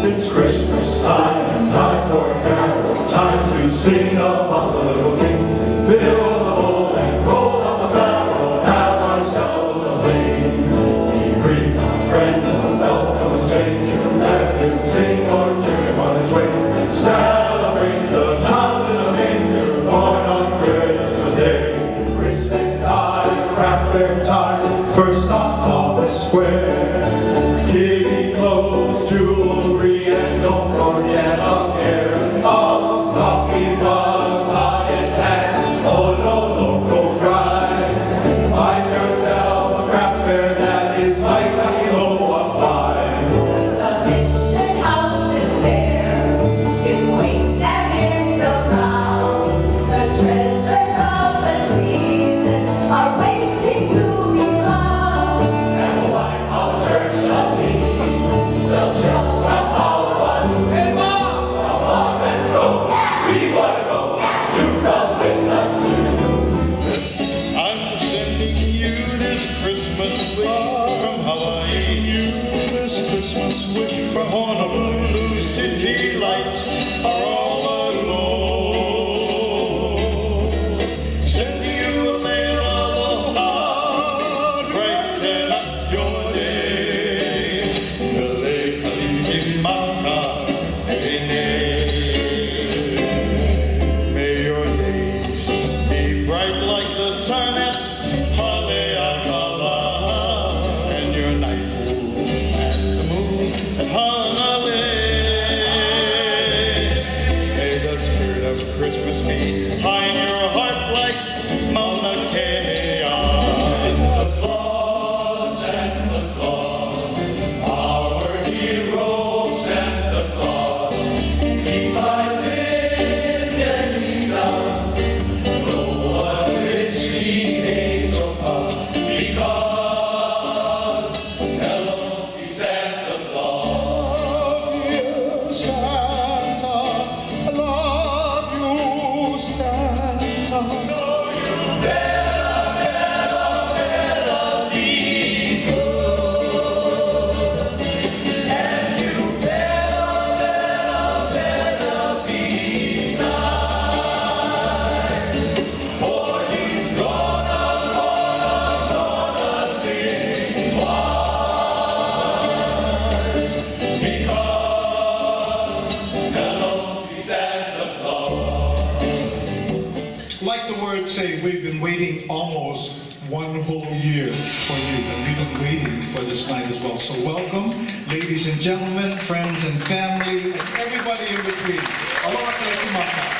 it's Christmas time, time for a carol, time to sing about the little king. Fill the bowl and roll up a barrel, have ourselves a fling. We greet our friend and welcome a stranger, let him sing or cheer him on his way. Celebrate the child in a manger, born on Christmas Day. Christmas time, craft fair time, first on Thomas Square. Giddy clothes, jewelry, and don't forget a pair of coffee mugs, high and hats, oh no local rides. Find yourself a craft fair that is like Lililehua fine. The mission house is there, its wings and in the ground. The treasures of the season are waiting to be found. And the White House Church shall be, sell shells from our one. Hey Mom, come on, let's go. We wanna go. You come with us too. I'm sending you this Christmas wish from Hawaii. You this Christmas wish for Honolulu. City lights are all aglow. Send you a mail aloha, brighten up your day. Kalahiki maka, Heine. May your days be bright like the sun at Leina'ala, and your night full as the moon at Halau. May the spirit of Christmas be high in your heart like Mauna Kea. Santa Claus, our hero Santa Claus. He flies in and he's out. No one risky hates or puffs because hello, he's Santa Claus. You, Santa, I love you, Santa. So you better be good. And you better be nice. For he's gonna think twice. Because hello, he's Santa Claus. Like the words say, we've been waiting almost one whole year for you, and we've been waiting for this night as well. So welcome, ladies and gentlemen, friends and family, and everybody in between. Aloha Kamakanaokalani.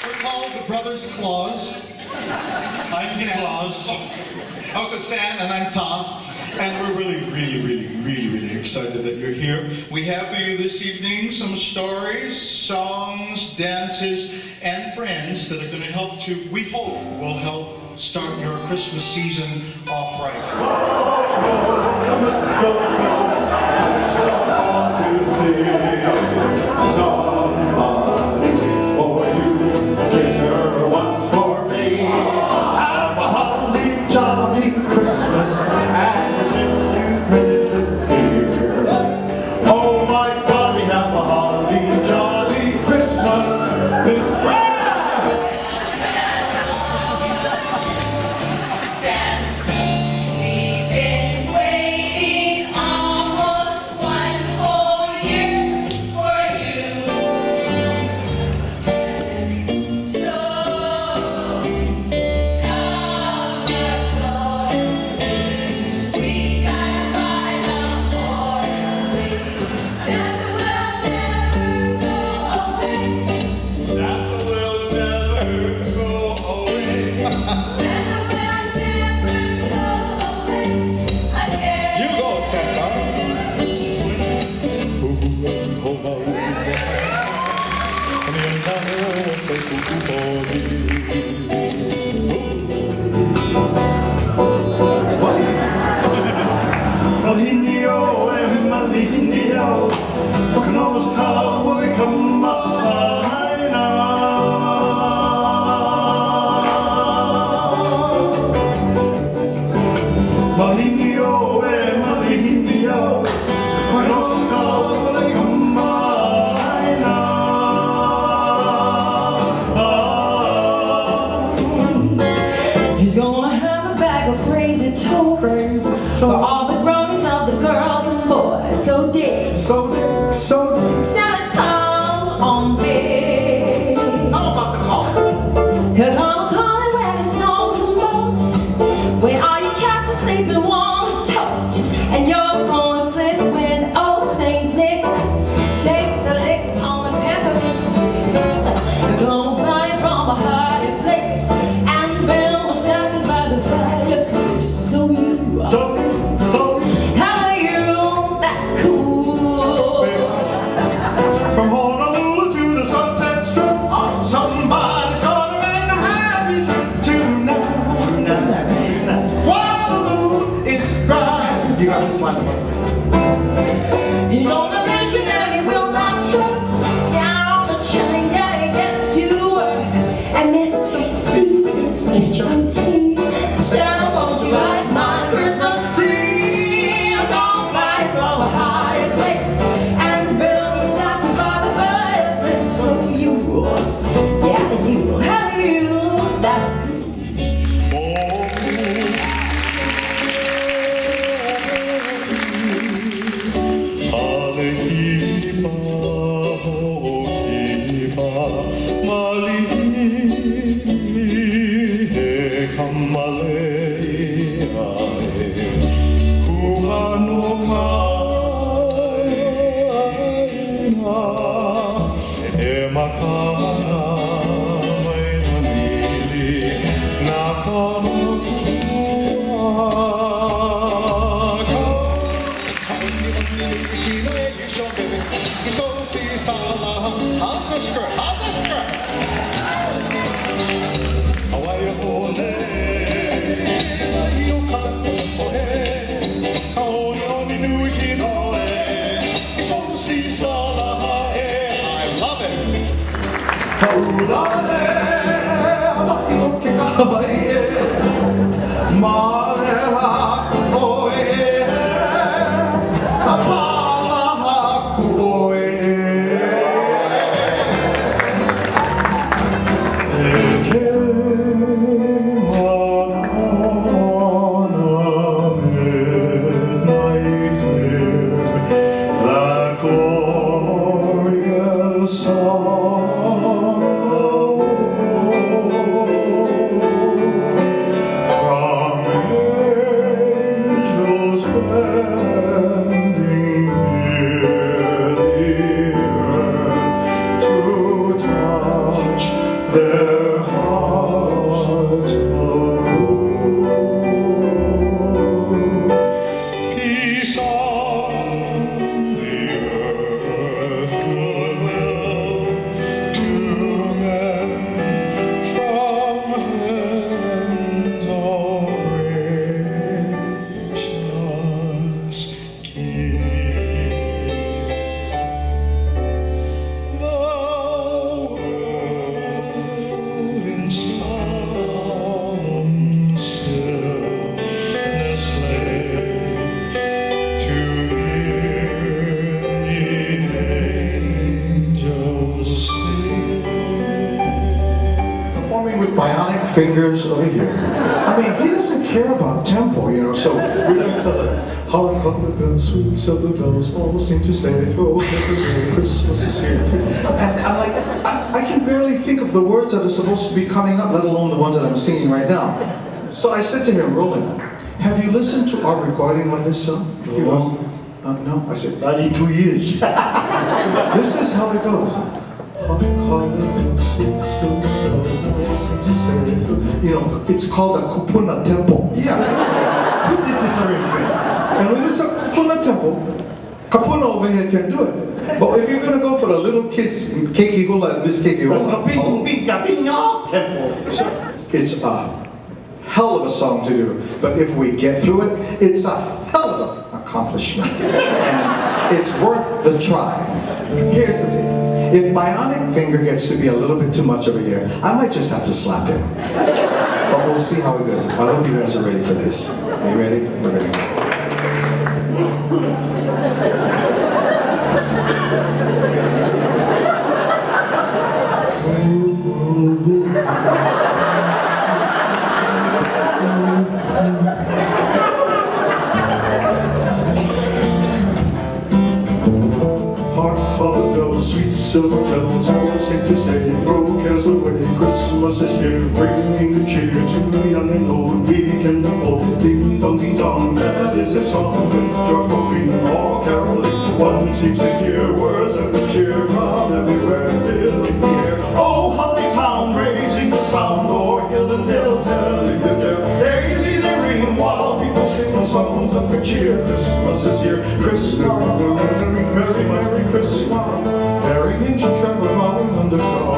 We're called the Brothers Claus. I'm Sam. I was a San and I'm Tom. And we're really excited that you're here. We have for you this evening some stories, songs, dances, and friends that are going to help to, we hope, will help start your Christmas season off right. Somebody is for you, kiss her once for me. Have a holly jolly Christmas, and wish you made it here. Oh my God, we have a holly jolly Christmas this year. Santa, we've been waiting almost crazy toys. Crazy toys. For all the grownies of the girls and boys. So dig, So dig, so dig. Santa comes on big. How about the call? He'll come calling when it snows the most. When all your cats are sleeping warm as toast. And you're gonna flip when old Saint Nick takes a lick on the peppermint stick. You're gonna fly from a higher place and build stockings by the fireplace. So you So how are you? That's cool. from Honolulu to the Sunset Strip, somebody's gonna make a happy trip tonight. While the moon is bright. You got this line. He's on a mission and he will not trip down the chain. Yeah, he gets to work. And Mr. C is making tea. Sarah, won't you light my Christmas tree? I'm gonna fly from a higher place and build stockings by the fireplace. So you, yeah, you, how you, that's How's the skirt? How's the skirt? I love it. That glorious song from angels bending near the earth to touch their hearts of gold. Peace on the earth, goodwill to men from heaven's all gracious King. The world in solemn stillness lay to hear the angels sing. Performing with bionic fingers over here. I mean, he doesn't care about tempo, you know, so we're like, how the bells, sweet silver bells, all seem to say, throw Christmas is here. And I'm like, I can barely think of the words that are supposed to be coming up, let alone the ones that I'm singing right now. So I said to him, Roland, have you listened to our recording of this song? He goes, no. I said, 92 years. This is how it goes. You know, it's called a kupuna tempo. Yeah. Who did this arrangement? And when it's a kupuna tempo, kapuna over here can do it. But if you're gonna go for the little kids, Keiki Hula, Miss Keiki Hula, so it's a hell of a song to do. But if we get through it, it's a hell of an accomplishment. And it's worth the try. Here's the thing. If bionic finger gets to be a little bit too much over here, I might just have to slap him. But we'll see how it goes. I hope you guys are ready for this. Are you ready? We're gonna go. Hark, hark, bells, sweet silver bells, all seem to say, throw cares away. Christmas is here, bringing the cheer to young and old, weak and old. Ding dong, that is a song with joyful ring, all caroling. One seems to hear words of good cheer from everywhere, filling the air. Oh, holly town, raising the sound, o'er hill and dale, telling the tale. Daily they ring while people sing songs of good cheer. Christmas is here, Christmas, Merry, Merry Christmas. Merry ancient travel on the star.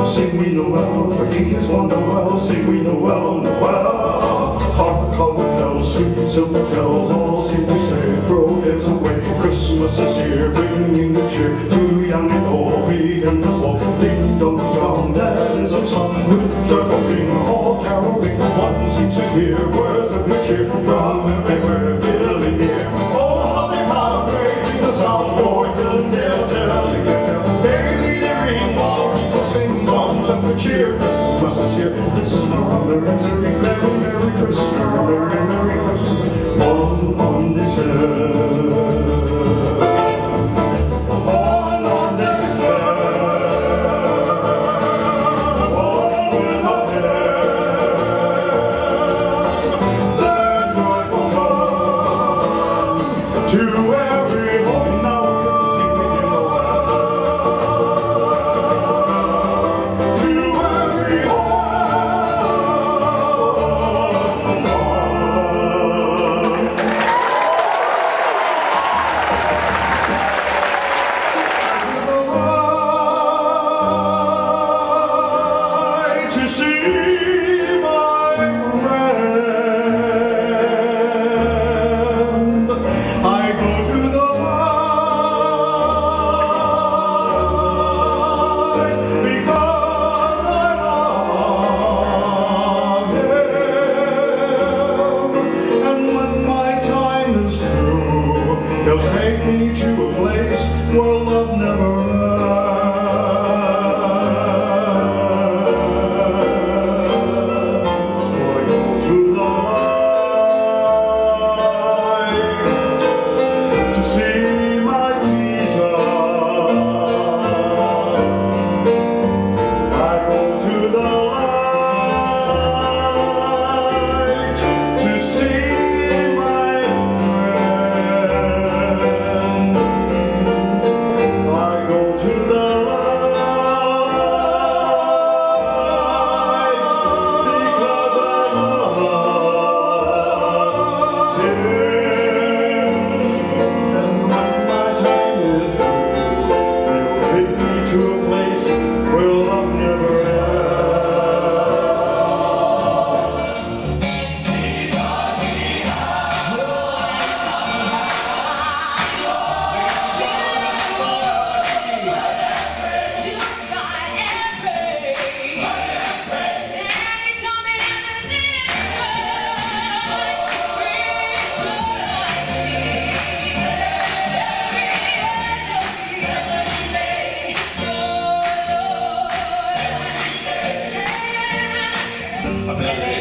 Sing we Noel, for King is one Noel. Sing we Noel, Noel. Hark, hark, bells, sweet silver bells, all seem to say, throw cares away. Christmas is here, bringing the cheer to young and old, weak and old. Ding dong dong, that is a song with joyful ring, all caroling. One seems to hear words of good cheer from everywhere, filling the air. Oh, how they pound, raising the sound, o'er hill and dale, telling the tale. Daily they ring while people sing songs of good cheer. Christmas is here, this is another Merry, Merry, Merry Christmas, Merry, Merry Christmas, on this earth. On this earth, on without the joyful come to every home now.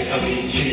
Kalahiki,